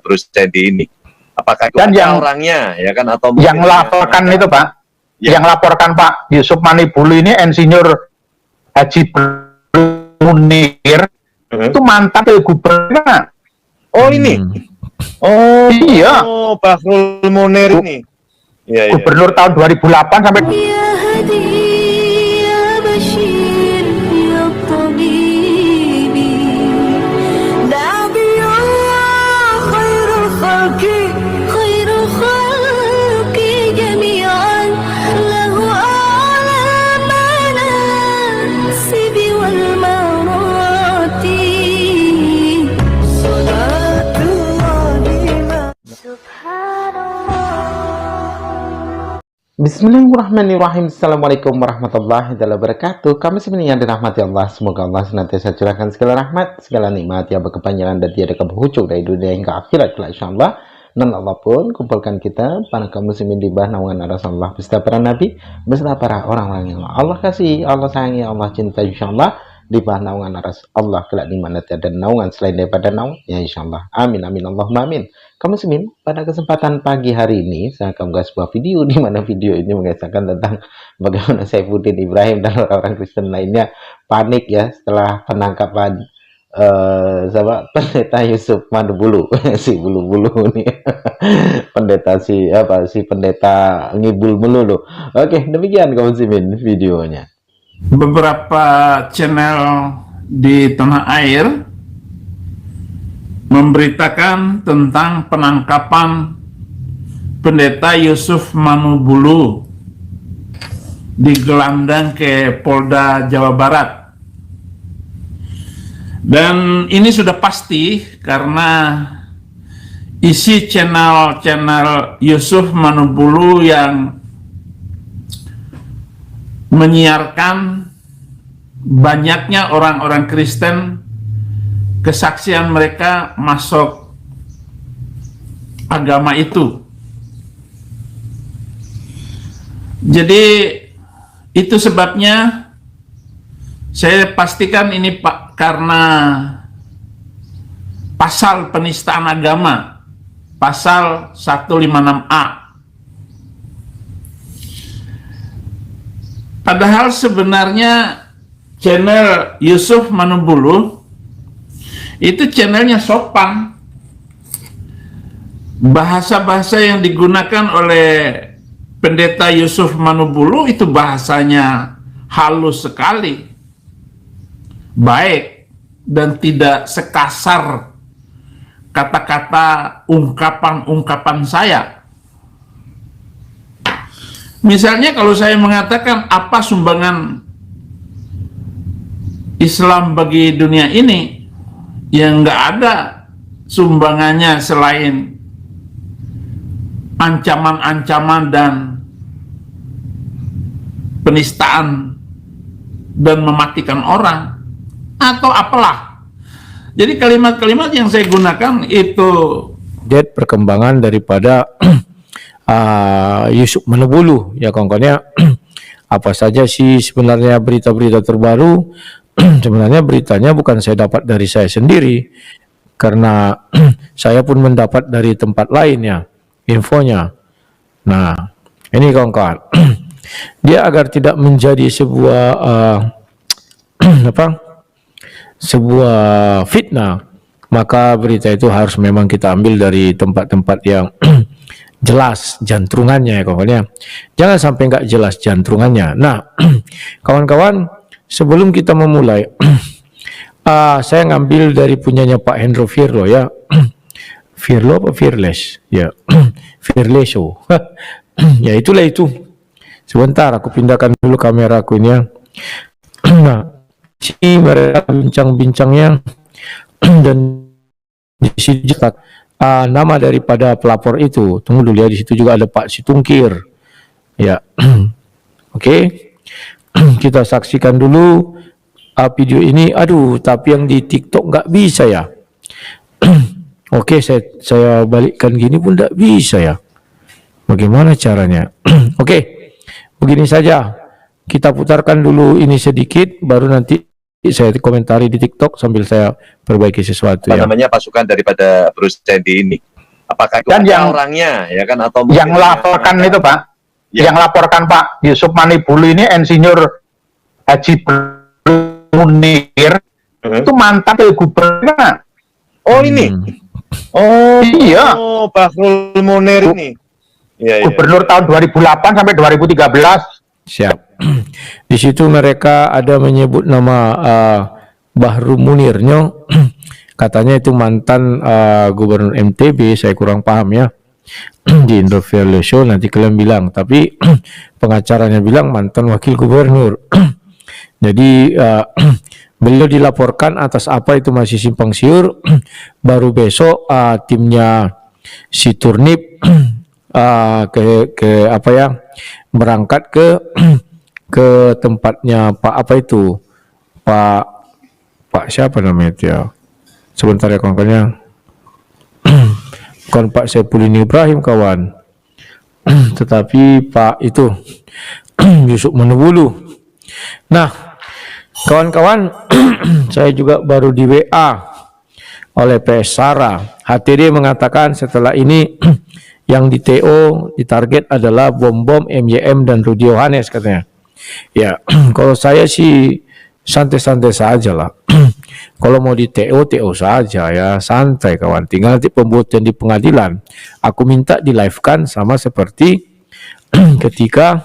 Bruce Sandy ini. Apakah itu Dan yang orangnya, ya kan, atau yang laporkan itu Pak, ya, yang laporkan Pak Yusuf Manibulu ini Insinyur Haji Munir, itu mantan gubernur. Oh ini, oh iya, Bahrul Munir ini, ya, gubernur tahun 2008 sampai Bismillahirrahmanirrahim. Assalamualaikum warahmatullahi wabarakatuh. Kami sebenarnya dirahmati Allah. Semoga Allah senantiasa curahkan segala rahmat, segala nikmat yang berkepanjangan dan tiada keberhujung dari dunia hingga akhirat insyaallah. Dan Allah pun kumpulkan kita para kaum muslimin di bawah naungan Rasulullah beserta para nabi, beserta para orang-orang yang Allah kasih, Allah sayangi, Allah cinta insyaallah, di bawah naungan Allah kelak di mana tiada naungan selain daripada naungan ya insyaallah. Amin amin Allahumma amin. Kaum muslimin, pada kesempatan pagi hari ini saya akan membuat sebuah video di mana video ini mengisahkan tentang bagaimana Saifuddin Ibrahim dan orang-orang Kristen lainnya panik ya setelah penangkapan pendeta Yusuf Manibulu si bulu-bulu nih pendeta si pendeta ngibul melulu. Oke, demikian kaum muslimin videonya. Beberapa channel di tanah air memberitakan tentang penangkapan pendeta Yusuf Manibulu digelandang ke Polda Jawa Barat. Dan ini sudah pasti karena isi channel Yusuf Manibulu yang menyiarkan banyaknya orang-orang Kristen kesaksian mereka masuk agama itu. Jadi itu sebabnya saya pastikan ini Pak, karena pasal penistaan agama, pasal 156A. Padahal sebenarnya channel Yusuf Manibulu itu channelnya sopan. Bahasa-bahasa yang digunakan oleh pendeta Yusuf Manibulu itu bahasanya halus sekali, baik, dan tidak sekasar kata-kata ungkapan-ungkapan saya. Misalnya kalau saya mengatakan apa sumbangan Islam bagi dunia ini, yang nggak ada sumbangannya selain ancaman-ancaman dan penistaan dan mematikan orang atau apalah. Jadi kalimat-kalimat yang saya gunakan itu perkembangan daripada Yusuf Manibulu ya kawan-kawannya. Apa saja sih sebenarnya berita-berita terbaru? Sebenarnya beritanya bukan saya dapat dari saya sendiri, karena saya pun mendapat dari tempat lainnya infonya. Nah ini kawan-kawan, dia agar tidak menjadi sebuah sebuah fitnah, maka berita itu harus memang kita ambil dari tempat-tempat yang jelas jantrungannya ya kawan-kawan. Jangan sampai nggak jelas jantrungannya. Nah kawan-kawan, sebelum kita memulai, saya ngambil dari punyanya Pak Hendro Firlo ya. Firlo apa Fearless? Ya, Fearless show. Ya itulah itu. Sebentar, aku pindahkan dulu kameraku ini ya. Nah, si mereka bincang-bincangnya dan di sini nama daripada pelapor itu. Tunggu dulu ya, di situ juga ada Pak Situngkir. Ya, oke. Kita saksikan dulu video ini. Aduh, tapi yang di TikTok nggak bisa ya. Oke, saya balikkan gini pun nggak bisa ya. Bagaimana caranya? Oke, begini saja. Kita putarkan dulu ini sedikit, baru nanti saya komentari di TikTok sambil saya perbaiki sesuatu. Namanya pasukan daripada Bruce Sandy ini. Apakah itu Dan ada yang- orangnya, ya kan? Atau Yang mungkin laporkan itu Pak, Ya. yang laporkan Pak Yusuf Manibulu ini Insinyur Haji Munir itu mantan gubernur Pak. Oh ini. Hmm. Oh Iya. Oh, Bahrul Munir ini. Iya, iya. Gubernur tahun 2008 sampai 2013. Siap. Di situ mereka ada menyebut nama Bahru Munirnya. Katanya itu mantan gubernur MTB, saya kurang paham ya. Di Indonesia Show nanti kalian bilang, tapi pengacaranya bilang mantan wakil gubernur. Jadi beliau dilaporkan atas apa itu masih simpang siur. Baru besok timnya si Turnip ke apa ya, berangkat ke tempatnya Pak apa itu, Pak siapa namanya itu ya, sebentar ya kawan-kawannya. Bukan Pak Saipulin Ibrahim kawan, tetapi Pak itu Yusuf Manibulu. Nah kawan-kawan, saya juga baru di WA oleh PS Sarah. HTD mengatakan setelah ini yang di TO ditarget adalah bom-bom MYM dan Rudi Yohanes katanya. Ya, kalau saya sih santai-santai saja lah. Kalau mau di TO, TO saja ya, santai kawan. Tinggal nanti pembuktian di pengadilan. Aku minta di live-kan sama seperti ketika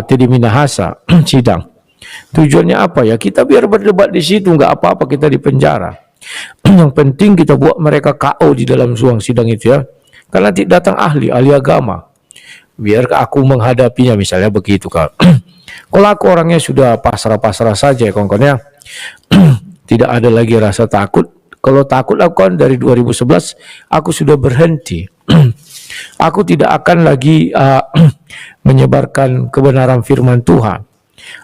Teddy Minahasa sidang. Tujuannya apa ya? Kita biar berdebat di situ, nggak apa-apa kita di penjara. Yang penting kita buat mereka KO di dalam ruang sidang itu ya. Karena nanti datang ahli agama. Biar aku menghadapinya misalnya begitu kalau. Kalau aku orangnya sudah pasrah-pasrah saja kawan-kawan ya. Tidak ada lagi rasa takut. Kalau takut aku kan dari 2011 aku sudah berhenti. Aku tidak akan lagi menyebarkan kebenaran firman Tuhan.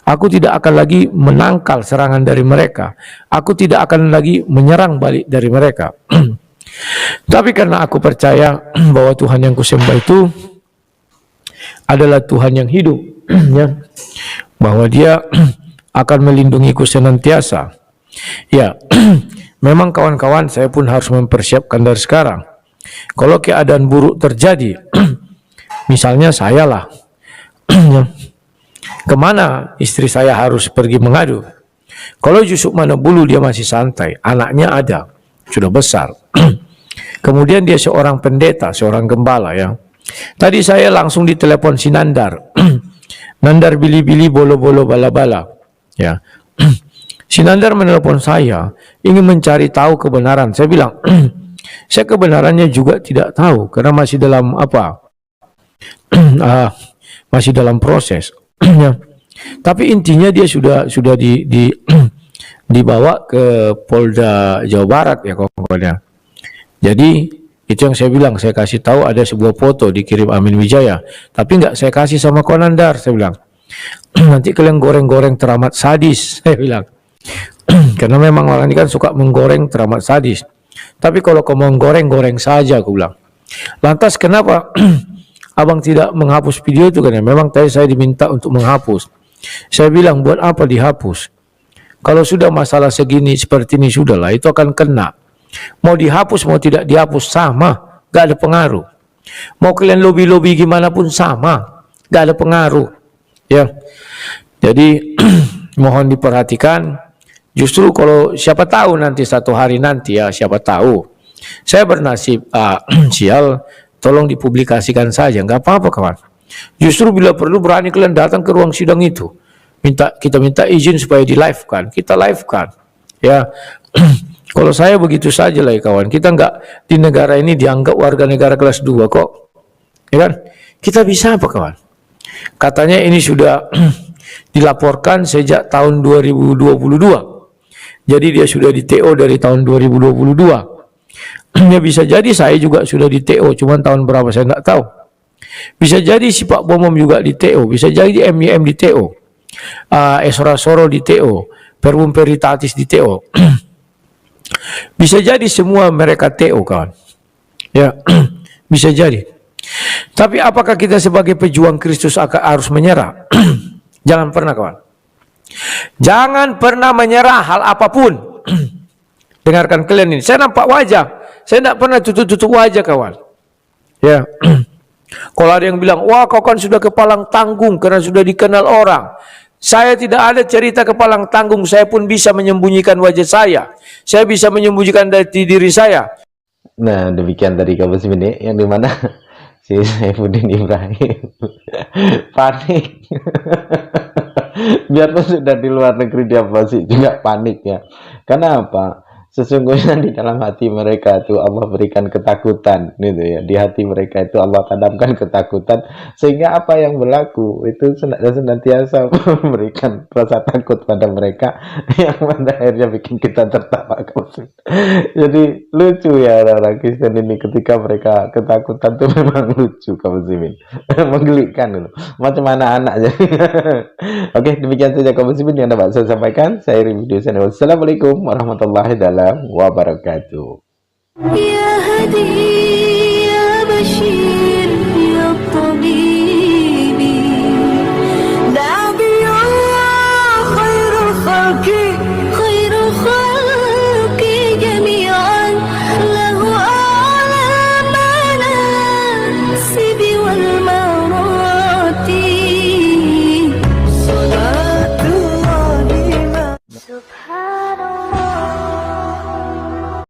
Aku tidak akan lagi menangkal serangan dari mereka. Aku tidak akan lagi menyerang balik dari mereka. Tapi karena aku percaya bahwa Tuhan yang kusembah itu adalah Tuhan yang hidup, ya, bahwa Dia akan melindungiku senantiasa. Ya, memang kawan-kawan saya pun harus mempersiapkan dari sekarang. Kalau keadaan buruk terjadi, misalnya saya lah, kemana istri saya harus pergi mengadu? Kalau Yusuf Manibulu dia masih santai, anaknya ada, sudah besar. Kemudian dia seorang pendeta, seorang gembala ya. Tadi saya langsung ditelepon si Nandar. Nandar bili-bili bolo-bolo bala-bala. Ya. Si Nandar menelpon saya, ingin mencari tahu kebenaran. Saya bilang, saya kebenarannya juga tidak tahu karena masih dalam apa? Masih dalam proses. Ya. Tapi intinya dia sudah dibawa ke Polda Jawa Barat ya kawan-kawan. Jadi itu yang saya bilang, saya kasih tahu ada sebuah foto dikirim Amin Wijaya, tapi nggak saya kasih sama Konandar. Saya bilang nanti kalian goreng-goreng teramat sadis. Saya bilang karena memang orang ini kan suka menggoreng teramat sadis. Tapi kalau kau mau goreng-goreng saja, aku bilang. Lantas kenapa abang tidak menghapus video itu kan? Memang tadi saya diminta untuk menghapus. Saya bilang buat apa dihapus? Kalau sudah masalah segini seperti ini sudahlah, itu akan kena. Mau dihapus mau tidak dihapus sama, gak ada pengaruh. Mau kalian lobby-lobby gimana pun sama, gak ada pengaruh. Ya, jadi mohon diperhatikan. Justru kalau siapa tahu nanti satu hari nanti ya, siapa tahu. Saya bernasib sial, tolong dipublikasikan saja, nggak apa-apa kawan. Justru bila perlu berani kalian datang ke ruang sidang itu, kita minta izin supaya di live kan, kita live kan. Ya. Kalau saya begitu saja lah ya kawan, kita nggak di negara ini dianggap warga negara kelas 2 kok, ya kan? Kita bisa apa kawan? Katanya ini sudah dilaporkan sejak tahun 2022, jadi dia sudah di TO dari tahun 2022. Ya bisa jadi saya juga sudah di TO, cuman tahun berapa saya nggak tahu. Bisa jadi si Pak Bomom juga di TO, bisa jadi MYM di TO, Esra Soro di TO, Perum Peritatis di TO. Bisa jadi semua mereka TO kawan. Ya, bisa jadi. Tapi apakah kita sebagai pejuang Kristus harus menyerah? Jangan pernah kawan. Jangan pernah menyerah hal apapun. Dengarkan kalian ini. Saya nampak wajah. Saya tidak pernah tutup-tutup wajah, kawan. Ya. Kalau ada yang bilang, wah kau kan sudah kepalang tanggung karena sudah dikenal orang. Saya tidak ada cerita kepalang tanggung, saya pun bisa menyembunyikan wajah saya. Saya bisa menyembunyikan dari diri saya. Nah, demikian tadi kabar ini yang dimana si Saifuddin Ibrahim panik. Biarpun sudah di luar negeri dia pasti juga panik ya. Karena apa? Sesungguhnya di dalam hati mereka itu Allah berikan ketakutan gitu ya. Di hati mereka itu Allah tanamkan ketakutan, sehingga apa yang berlaku itu senantiasa memberikan rasa takut pada mereka yang pada akhirnya bikin kita tertawa. Jadi lucu ya orang-orang Kristen ini ketika mereka ketakutan tuh memang lucu kaum muslimin. Menggelikan gitu. Macam mana anak jadi. Oke, demikian saja kaum muslimin yang dapat saya sampaikan. Saya review video channel. Wassalamualaikum warahmatullahi wabarakatuh.